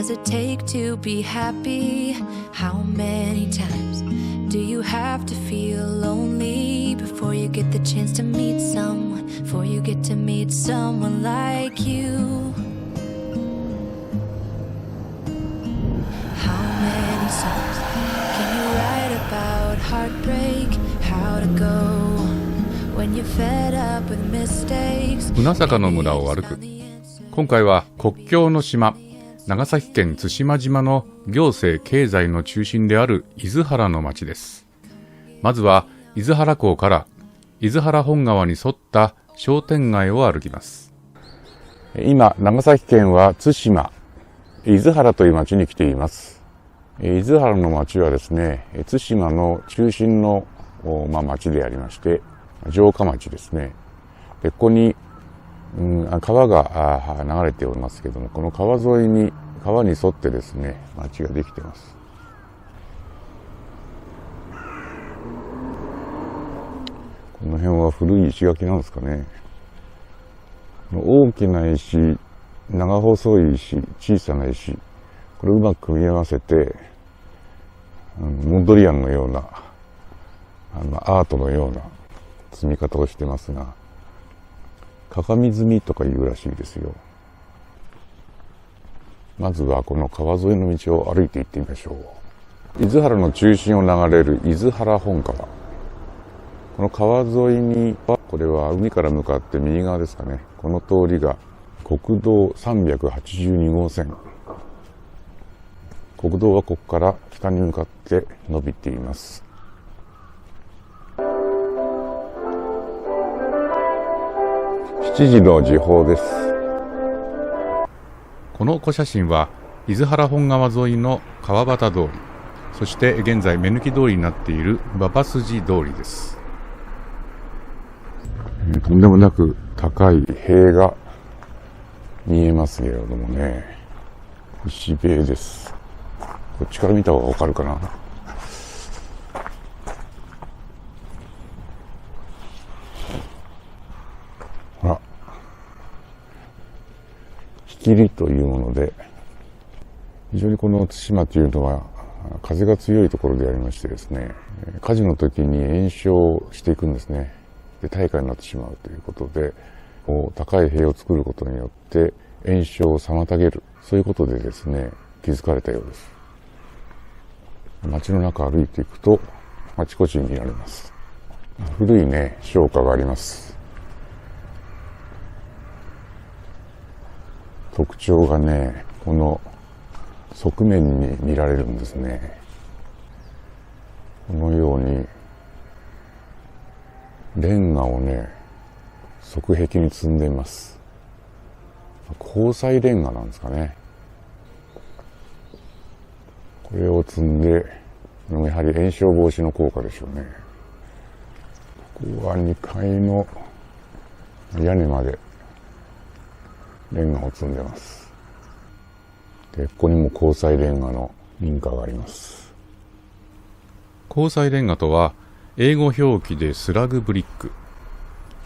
does it take to be happy? How many times do you have to feel lonely before you get the chance to meet someone, before you get to meet someone like you? How many songs can you write about heartbreak? How to go when you're fed up with mistakes? 船坂の村を歩く。今回は国境の島、長崎県対馬島の行政経済の中心である伊豆原の町です。まずは伊豆原港から伊豆原本川に沿った商店街を歩きます。今、長崎県は対馬、伊豆原という町に来ています。伊豆原の町はですね、対馬の中心の、町でありまして、城下町ですね。で、ここに川が流れておりますけども、この川沿いに、川に沿ってですね、町ができています。この辺は古い石垣なんですかね。大きな石、長細い石、小さな石、これをうまく組み合わせて、モンドリアンのような、アートのような積み方をしてますが、鏡積みとかいうらしいですよ。まずはこの川沿いの道を歩いて行ってみましょう。伊豆原の中心を流れる伊豆原本川。この川沿いには、これは海から向かって右側ですかね。この通りが国道382号線。国道はここから北に向かって伸びています。7時の時報です。この小写真は伊豆原本川沿いの川端通り、そして現在目抜き通りになっている馬場筋通りです。とんでもなく高い塀が見えますけれどもね、石塀です。こっちから見た方がわかるかな。ほら、ひきりというもので、非常にこの対馬というのは風が強いところでありましてですね、火事の時に延焼していくんですね。で、大火になってしまうということで、高い塀を作ることによって延焼を妨げる、そういうことでですね、築かれたようです。街の中歩いていくとあちこちに見られます。古いね、商家があります。特徴がね、この側面に見られるんですね。このようにレンガをね、側壁に積んでいます。紅彩レンガなんですかね。これを積んで、やはり延焼防止の効果でしょうね。ここは2階の屋根までレンガを積んでます。で、ここにも紅彩レンガの民家があります。紅彩レンガとは、英語表記でスラグブリック。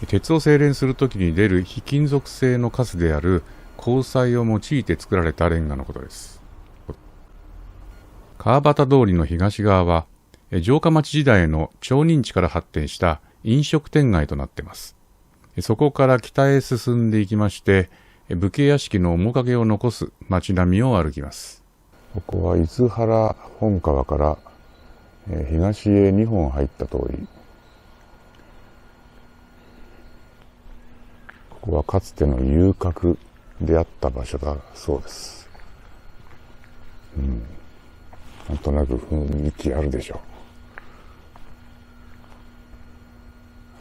鉄を精錬するときに出る非金属製のカスである紅彩を用いて作られたレンガのことです。川端通りの東側は、城下町時代の町人地から発展した飲食店街となっています。そこから北へ進んでいきまして、武家屋敷の面影を残す町並みを歩きます。ここは伊豆原本川から東へ2本入った通り。ここはかつての遊郭であった場所だそうです。なんとなく雰囲気あるでしょ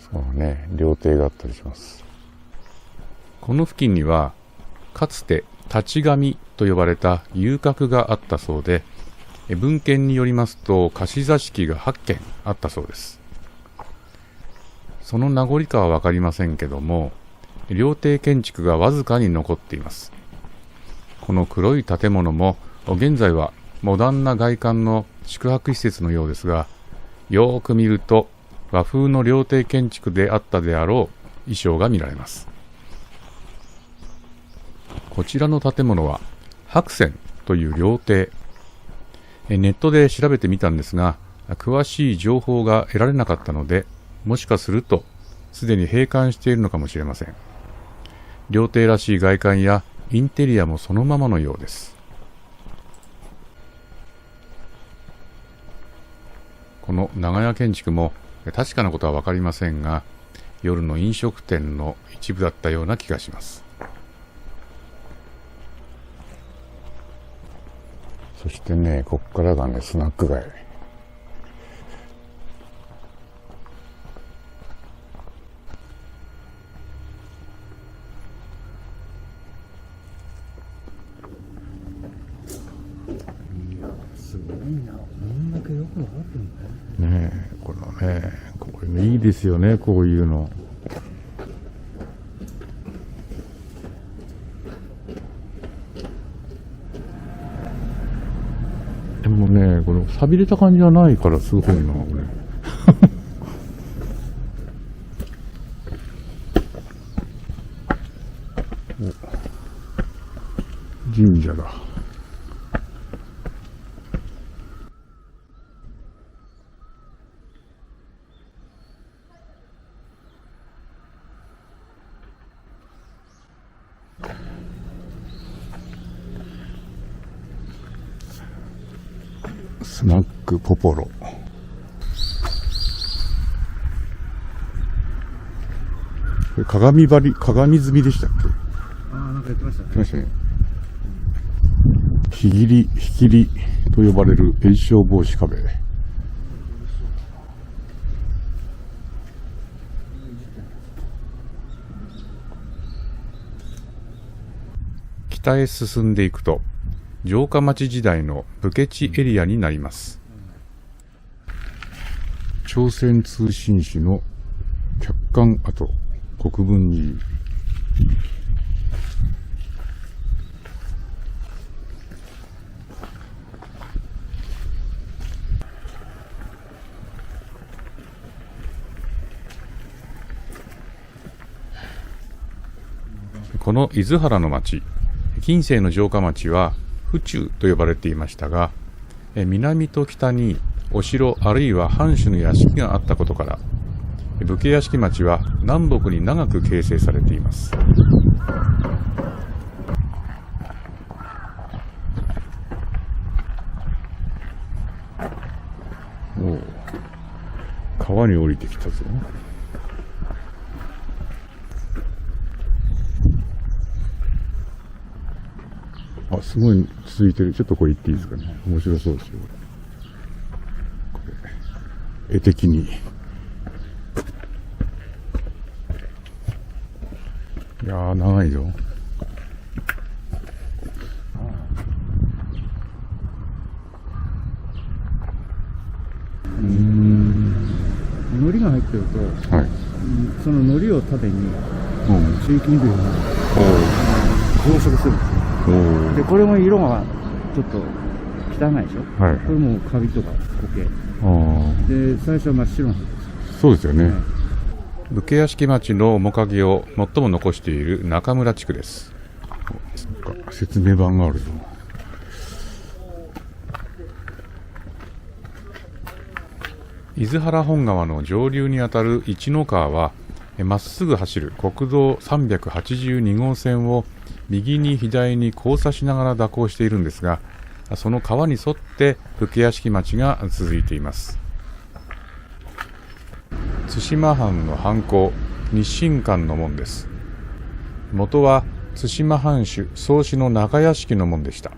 う。そうね、料亭があったりします。この付近にはかつて立ち神と呼ばれた遊郭があったそうで、文献によりますと貸し座敷が8軒あったそうです。その名残かはわかりませんけども、料亭建築がわずかに残っています。この黒い建物も現在はモダンな外観の宿泊施設のようですが、よーく見ると和風の料亭建築であったであろう衣装が見られます。こちらの建物は白泉という料亭。ネットで調べてみたんですが、詳しい情報が得られなかったので、もしかするとすでに閉館しているのかもしれません。料亭らしい外観やインテリアもそのままのようです。この長屋建築も確かなことは分かりませんが、夜の飲食店の一部だったような気がします。そしてね、こっからがね、スナック街。すごいな、こんだけよくわかってるんだね。ねえ、これね、これね、いいですよね、こういうの。でもね、この錆びれた感じはないからすごいな、これ。神社だ。スナックポポロ。これ鏡張り、鏡積みでしたっけ？ああ、なんか言ってましたね。言ってましたね。ひぎり、ひきりと呼ばれる炎症防止壁。北へ進んでいくと、城下町時代の武家地エリアになります。朝鮮通信使の客館跡、国分寺。この伊豆原の町、近世の城下町は府中と呼ばれていましたが、南と北にお城あるいは藩主の屋敷があったことから、武家屋敷町は南北に長く形成されています。おお、川に降りてきたぞ。あ、すごい続いてる。ちょっとこれ行っていいですかね。面白そうですよ。これ絵的に。いやー、長いぞ。海苔が入ってると、はい、その海苔を食べに、地域に出る増殖するんですよ。で、これも色がちょっと汚いでしょ、はい、これもカビとか苔で、最初は真っ白なんです。そうですよね、はい、武家屋敷町の面影を最も残している中村地区です。なんか説明板があるぞ。伊豆原本川の上流にあたる一の川は、まっすぐ走る国道382号線を右に左に交差しながら蛇行しているんですが、その川に沿って武家屋敷町が続いています。対馬藩の藩校、日清館の門です。元は対馬藩主宗氏の中屋敷の門でした。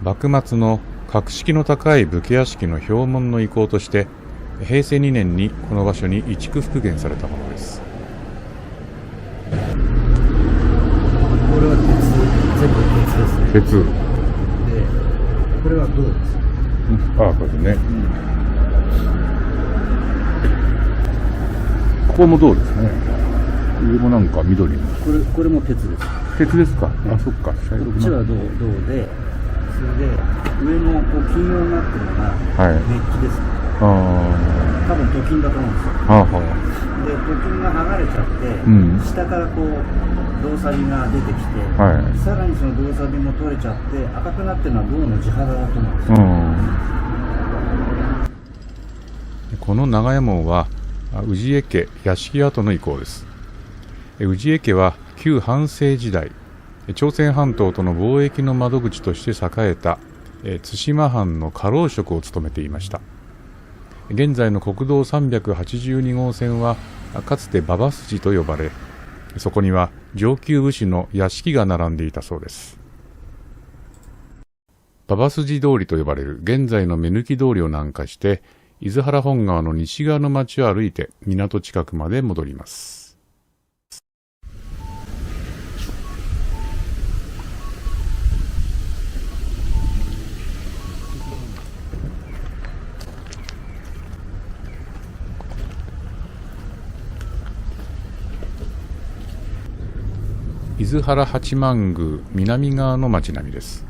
幕末の格式の高い武家屋敷の表門の遺構として、平成2年にこの場所に移築復元されたものです。これは全部鉄ですね。鉄で、これは銅です。ああ、これね、ここも銅ですね。上もなんか緑の。これも鉄です。鉄ですか。あ、そっか。こっちは銅で、それで上のこう金色になってるのがメッキですね。多分鍍金だと思うんですよ。で、鍍金が剥がれちゃって、下からこう銅サビが出てきて、さらにその銅サビも取れちゃって赤くなってるのは銅の地肌だと思うんですよ。この長屋門は氏家家屋敷跡の遺構です。氏家家は旧藩政時代、朝鮮半島との貿易の窓口として栄えた対馬藩の家老職を務めていました。現在の国道382号線はかつて馬場筋と呼ばれ、そこには上級武士の屋敷が並んでいたそうです。馬場筋通りと呼ばれる現在の目抜き通りを南下して、伊豆原本川の西側の町を歩いて港近くまで戻ります。伊豆原八幡宮南側の町並みです。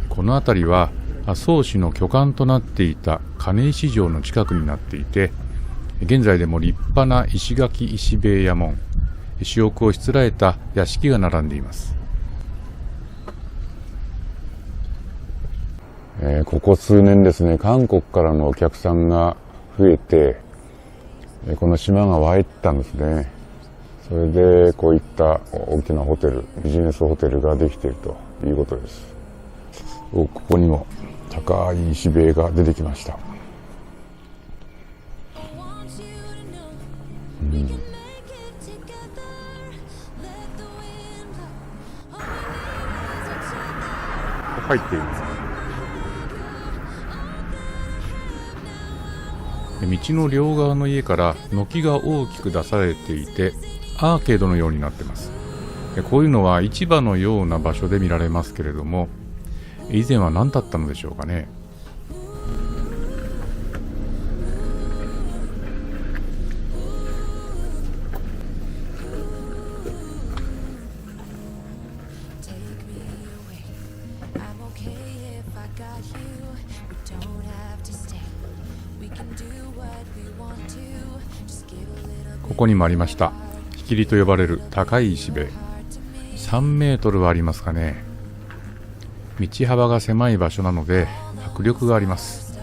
この辺りは宗氏の居館となっていた金石城の近くになっていて、現在でも立派な石垣石塀や門、主翼をしつらえた屋敷が並んでいます。ここ数年ですね、韓国からのお客さんが増えて、この島が湧いてたんですね。それでこういった大きなホテル、ビジネスホテルができているということです。ここにも高い石塀が出てきました。入っている。道の両側の家から軒が大きく出されていて、アーケードのようになっています。こういうのは市場のような場所で見られますけれども、以前は何だったのでしょうかね。ここにもありました。ひきりと呼ばれる高い石塀。3メートルはありますかね。道幅が狭い場所なので迫力があります。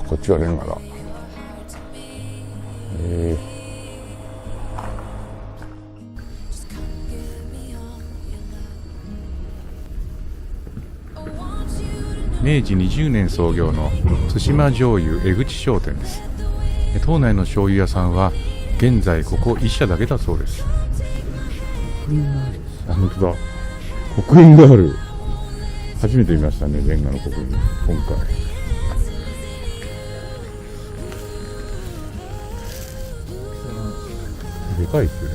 こっちはレンガだ。明治20年創業の対馬醤油江口商店です。島内の醤油屋さんは現在ここ1社だけだそうです。本当だ、刻印がある。初めて見ましたね、レンガの刻印、今回。でかいですね。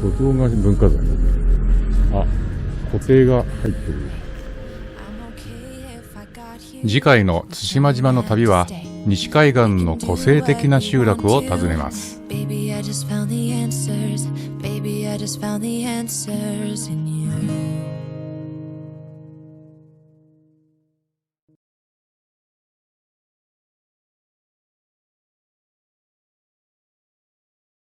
土蔵が文化財。固定が入ってる。次回の対馬島の旅は西海岸の個性的な集落を訪ねます。Baby, I just found the answers in you.